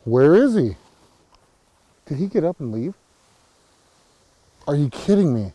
Where is he? Did he get up and leave? Are you kidding me?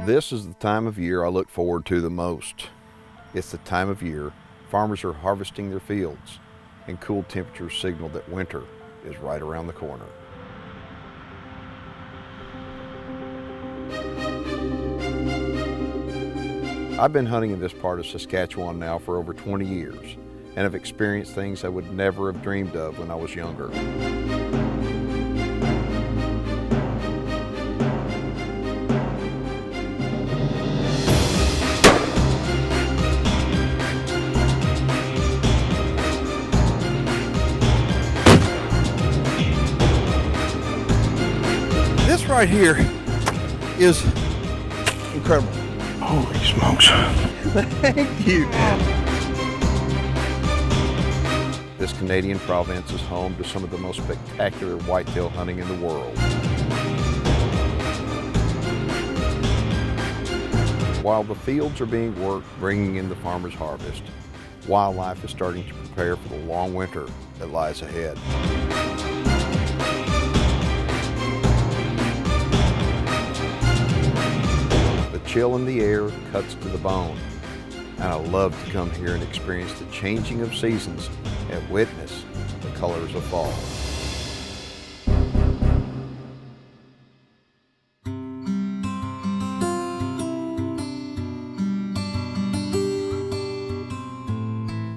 This is the time of year I look forward to the most. It's the time of year farmers are harvesting their fields and cool temperatures signal that winter is right around the corner. I've been hunting in this part of Saskatchewan now for over 20 years and have experienced things I would never have dreamed of when I was younger. This right here is incredible. Holy smokes. Thank you. This Canadian province is home to some of the most spectacular whitetail hunting in the world. While the fields are being worked, bringing in the farmer's harvest, wildlife is starting to prepare for the long winter that lies ahead. The chill in the air cuts to the bone, and I love to come here and experience the changing of seasons and witness the colors of fall.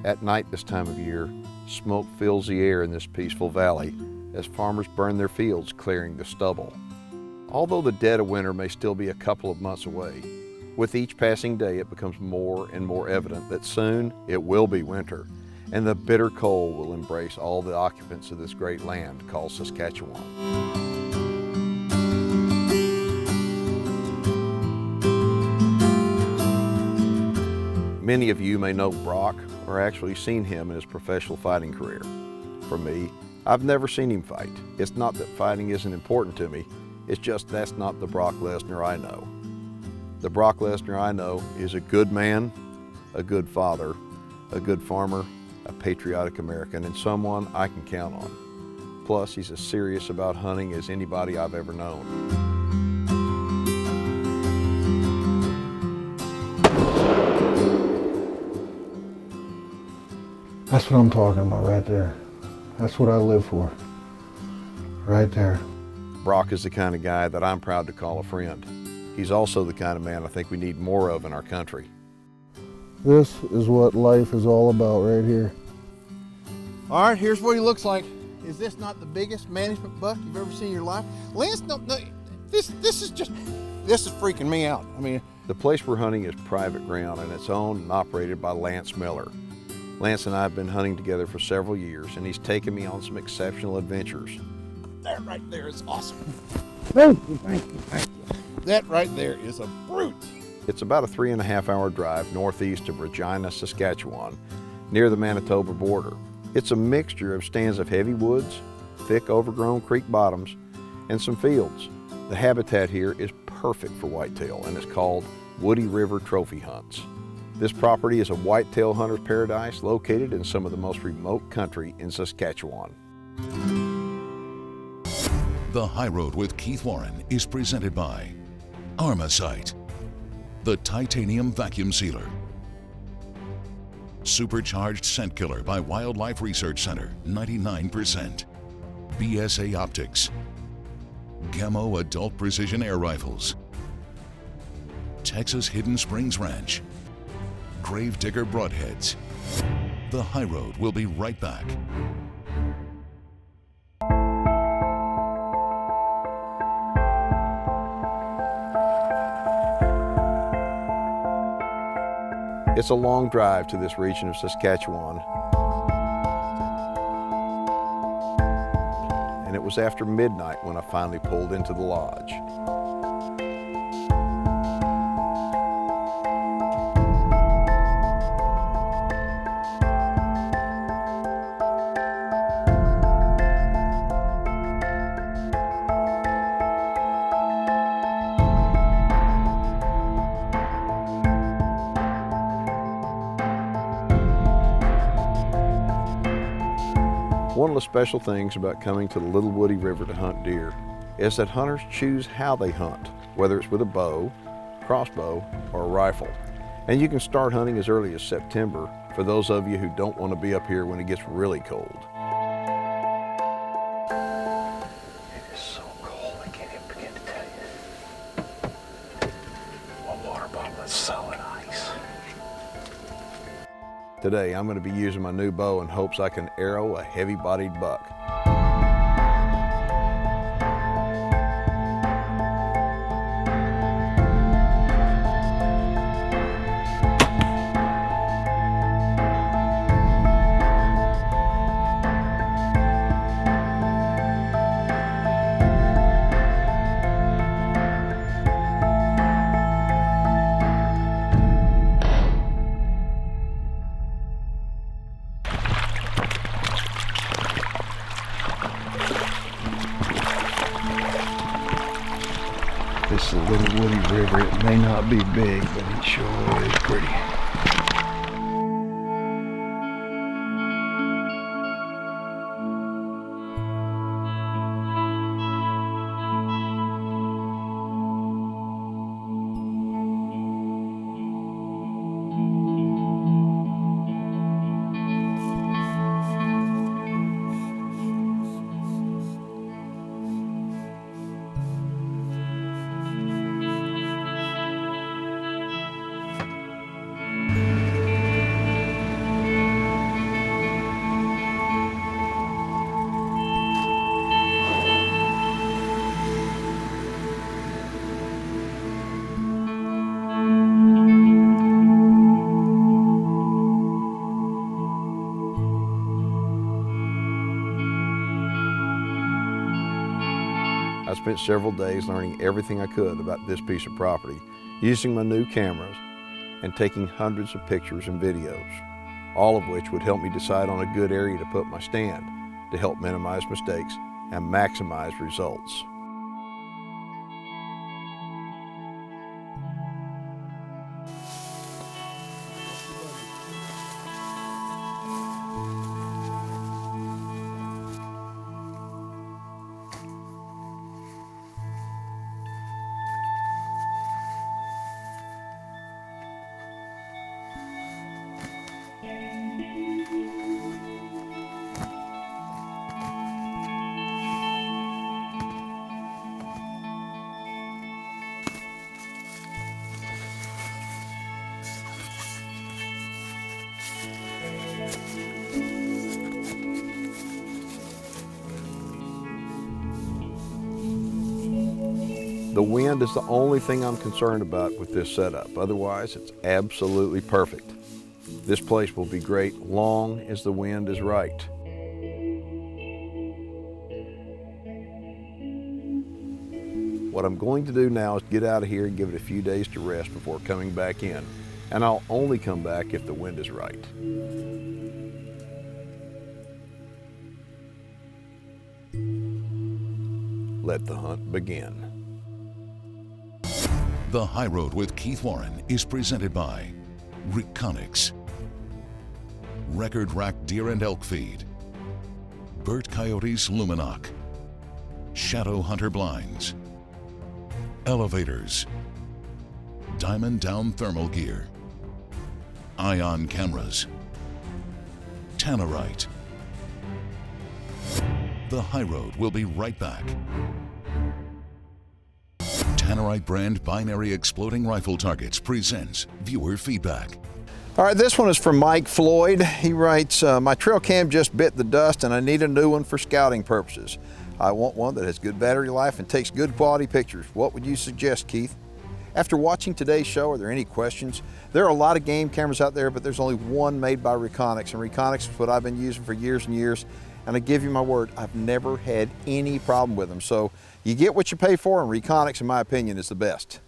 At night this time of year, smoke fills the air in this peaceful valley as farmers burn their fields clearing the stubble. Although the dead of winter may still be a couple of months away, with each passing day it becomes more and more evident that soon it will be winter, and the bitter cold will embrace all the occupants of this great land called Saskatchewan. Many of you may know Brock or actually seen him in his professional fighting career. For me, I've never seen him fight. It's not that fighting isn't important to me, it's just that's not the Brock Lesnar I know. The Brock Lesnar I know is a good man, a good father, a good farmer, a patriotic American, and someone I can count on. Plus, he's as serious about hunting as anybody I've ever known. That's what I'm talking about right there. That's what I live for. Right there. Brock is the kind of guy that I'm proud to call a friend. He's also the kind of man I think we need more of in our country. This is what life is all about right here. All right, here's what he looks like. Is this not the biggest management buck you've ever seen in your life? Lance, no, this is freaking me out. I mean, the place we're hunting is private ground and it's owned and operated by Lance Miller. Lance and I have been hunting together for several years and he's taken me on some exceptional adventures. that right there is awesome. Thank you, thank you, thank you. That right there is a brute. It's about a 3.5-hour drive northeast of Regina, Saskatchewan, near the Manitoba border. It's a mixture of stands of heavy woods, thick overgrown creek bottoms, and some fields. The habitat here is perfect for whitetail and is called Woody River Trophy Hunts. This property is a whitetail hunter's paradise located in some of the most remote country in Saskatchewan. The High Road with Keith Warren is presented by Armacite, the titanium vacuum sealer, Supercharged Scent Killer by Wildlife Research Center, 99%, BSA Optics, Gamo Adult Precision Air Rifles, Texas Hidden Springs Ranch, Gravedigger Broadheads. The High Road will be right back. It's a long drive to this region of Saskatchewan, and it was after midnight when I finally pulled into the lodge. One of the special things about coming to the Little Woody River to hunt deer is that hunters choose how they hunt, whether it's with a bow, crossbow, or a rifle. And you can start hunting as early as September for those of you who don't want to be up here when it gets really cold. It is so cold, I can't even begin to tell you. One water bottle is solid ice. Today, I'm going to be using my new bow in hopes I can arrow a heavy-bodied buck. This is a Little Woody River. It may not be big, but it sure is pretty. I spent several days learning everything I could about this piece of property, using my new cameras and taking hundreds of pictures and videos, all of which would help me decide on a good area to put my stand to help minimize mistakes and maximize results. The wind is the only thing I'm concerned about with this setup. Otherwise, it's absolutely perfect. This place will be great long as the wind is right. What I'm going to do now is get out of here and give it a few days to rest before coming back in. And I'll only come back if the wind is right. Let the hunt begin. The High Road with Keith Warren is presented by Reconics, Record Rack Deer and Elk Feed, Burt Coyote's Luminoc, Shadow Hunter Blinds, Elevators, Diamond Down Thermal Gear, Ion Cameras, Tannerite. The High Road will be right back. Tannerite brand binary exploding rifle targets presents viewer feedback. All right, this one is from Mike Floyd. He writes, my trail cam just bit the dust and I need a new one for scouting purposes. I want one that has good battery life and takes good quality pictures. What would you suggest, Keith? After watching today's show, are there any questions? There are a lot of game cameras out there, but there's only one made by Reconyx, and Reconyx is what I've been using for years and years, and I give you my word, I've never had any problem with them. So you get what you pay for, and Reconyx, in my opinion, is the best.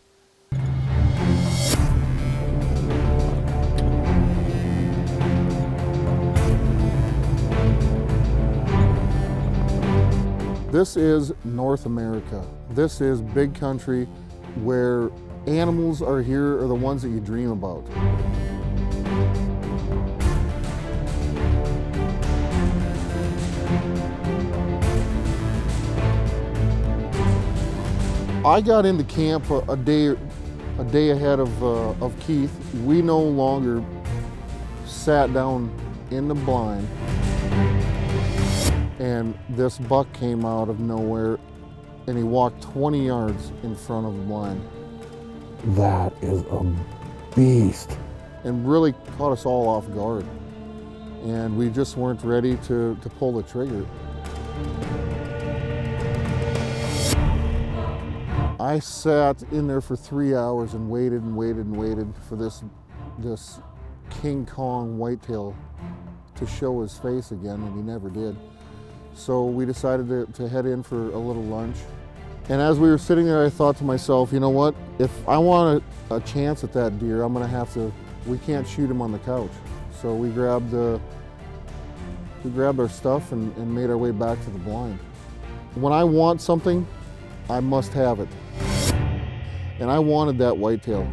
This is North America. This is big country where animals are here are the ones that you dream about. I got into camp a day ahead of Keith. We no longer sat down in the blind, and this buck came out of nowhere, and he walked 20 yards in front of the blind. That is a beast. And really caught us all off guard. And we just weren't ready to pull the trigger. I sat in there for 3 hours and waited and waited and waited for this King Kong whitetail to show his face again, and he never did. So we decided to head in for a little lunch. And as we were sitting there, I thought to myself, you know what? If I want a chance at that deer, I'm gonna have to, we can't shoot him on the couch. So we grabbed our stuff and made our way back to the blind. When I want something, I must have it. And I wanted that whitetail.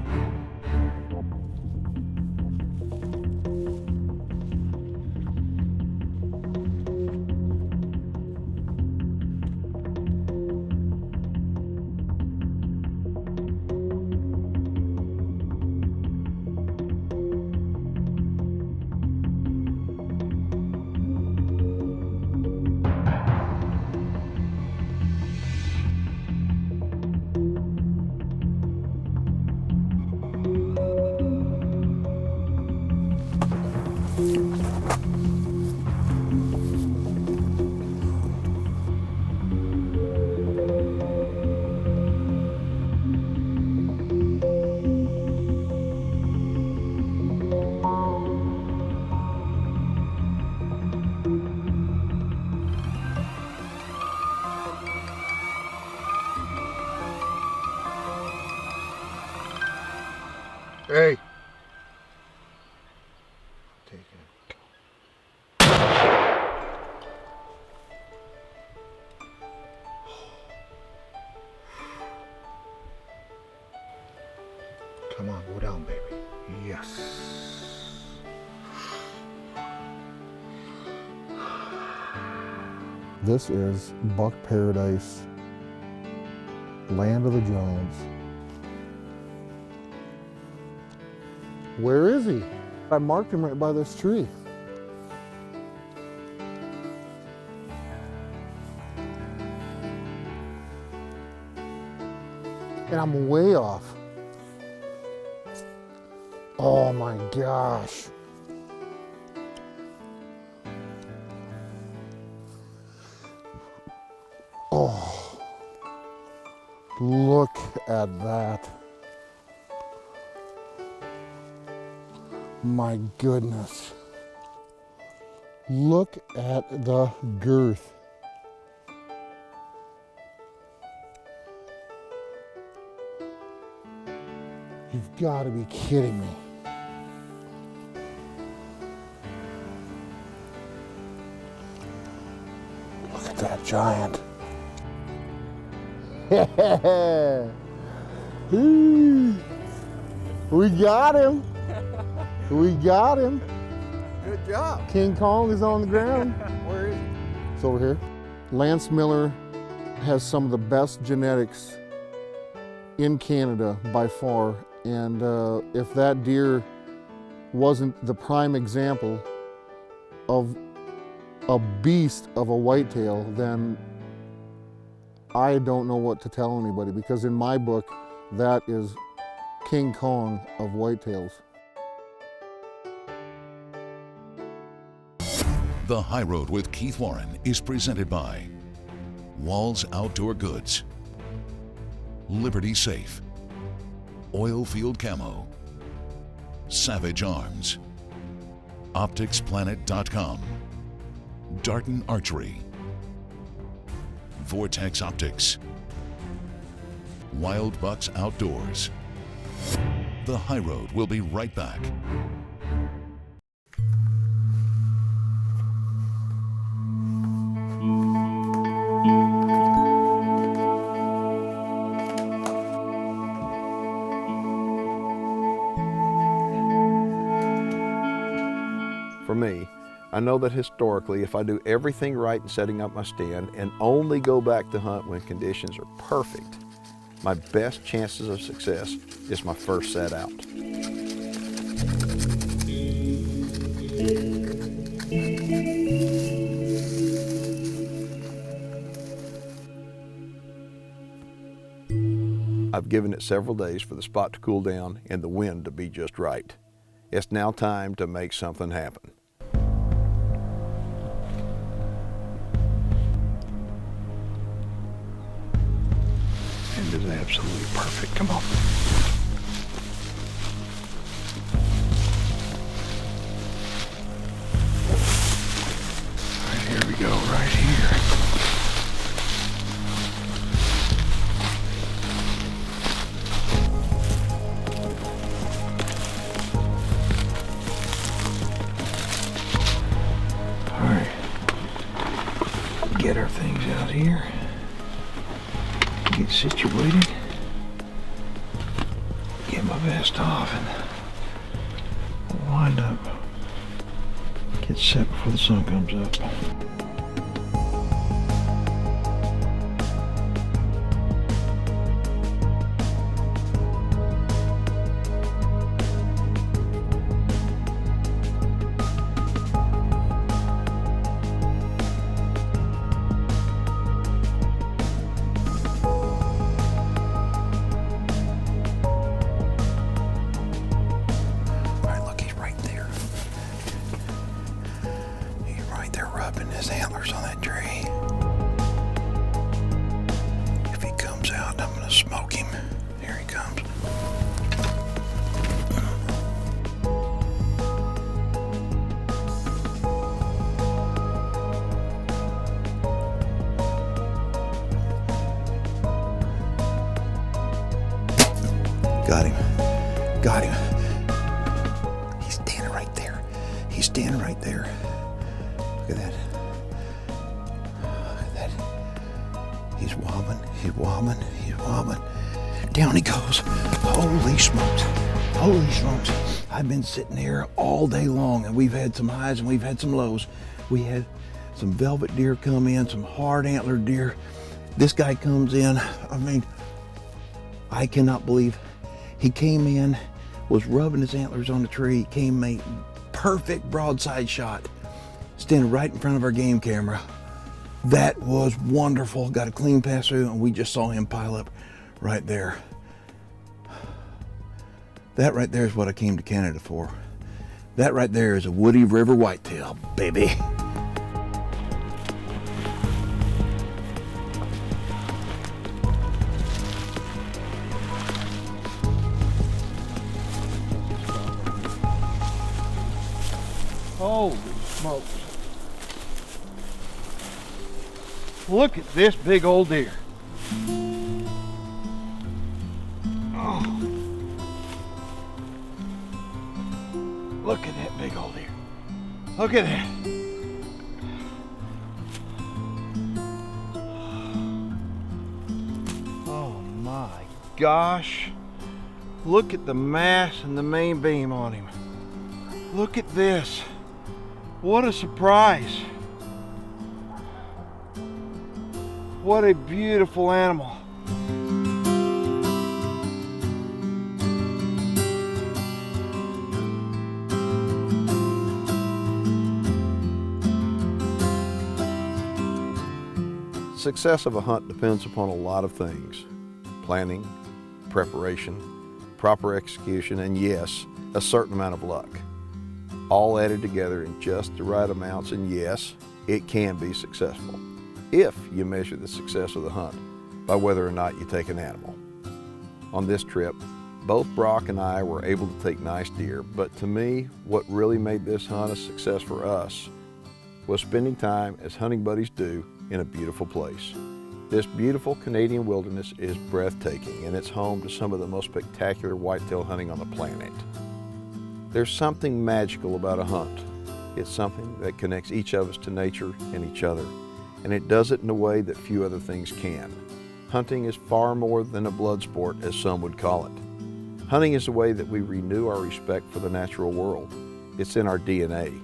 Hey. Take it. Come on, go down, baby. Yes. This is buck paradise, land of the giants. Where is he? I marked him right by this tree. And I'm way off. Oh my gosh. Oh, look at that. My goodness. Look at the girth. You've got to be kidding me. Look at that giant. We got him. We got him. Good job. King Kong is on the ground. Where is he? It's over here. Lance Miller has some of the best genetics in Canada by far. And if that deer wasn't the prime example of a beast of a whitetail, then I don't know what to tell anybody, because in my book, that is King Kong of whitetails. The High Road with Keith Warren is presented by Walls Outdoor Goods, Liberty Safe, Oil Field Camo, Savage Arms, OpticsPlanet.com, Darton Archery, Vortex Optics, Wild Bucks Outdoors. The High Road will be right back. For me, I know that historically, if I do everything right in setting up my stand and only go back to hunt when conditions are perfect, my best chances of success is my first set out. I've given it several days for the spot to cool down and the wind to be just right. It's now time to make something happen. Wind is absolutely perfect. Come on. Right, here we go, right here. All right. Get our things out here. Get situated, get my vest off, and wind up, get set before the sun comes up. Rubbing his antlers on that tree. If he comes out, I'm gonna smoke him. Here he comes. Got him. Got him. He's standing right there. He's standing right there. Look at that. Look at that. He's wobbling, he's wobbling, he's wobbling. Down he goes. Holy smokes. Holy smokes. I've been sitting here all day long and we've had some highs and we've had some lows. We had some velvet deer come in, some hard antlered deer. This guy comes in, I mean, I cannot believe he came in, was rubbing his antlers on the tree, came made perfect broadside shot. Standing right in front of our game camera. That was wonderful. Got a clean pass through and we just saw him pile up right there. That right there is what I came to Canada for. That right there is a Woody River whitetail, baby. Holy smokes. Look at this big old deer. Oh. Look at that big old deer. Look at that. Oh my gosh. Look at the mass and the main beam on him. Look at this. What a surprise. What a beautiful animal. Success of a hunt depends upon a lot of things. Planning, preparation, proper execution, and yes, a certain amount of luck. All added together in just the right amounts, and yes, it can be successful if you measure the success of the hunt by whether or not you take an animal. On this trip, Both Brock and I were able to take nice deer, but to me, what really made this hunt a success for us was spending time as hunting buddies do in a beautiful place. This beautiful Canadian wilderness is breathtaking, and it's home to some of the most spectacular whitetail hunting on the planet. There's something magical about a hunt. It's something that connects each of us to nature and each other, and it does it in a way that few other things can. Hunting is far more than a blood sport, as some would call it. Hunting is a way that we renew our respect for the natural world. It's in our DNA.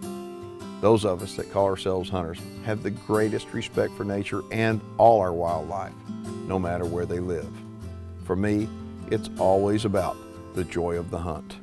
Those of us that call ourselves hunters have the greatest respect for nature and all our wildlife, no matter where they live. For me, it's always about the joy of the hunt.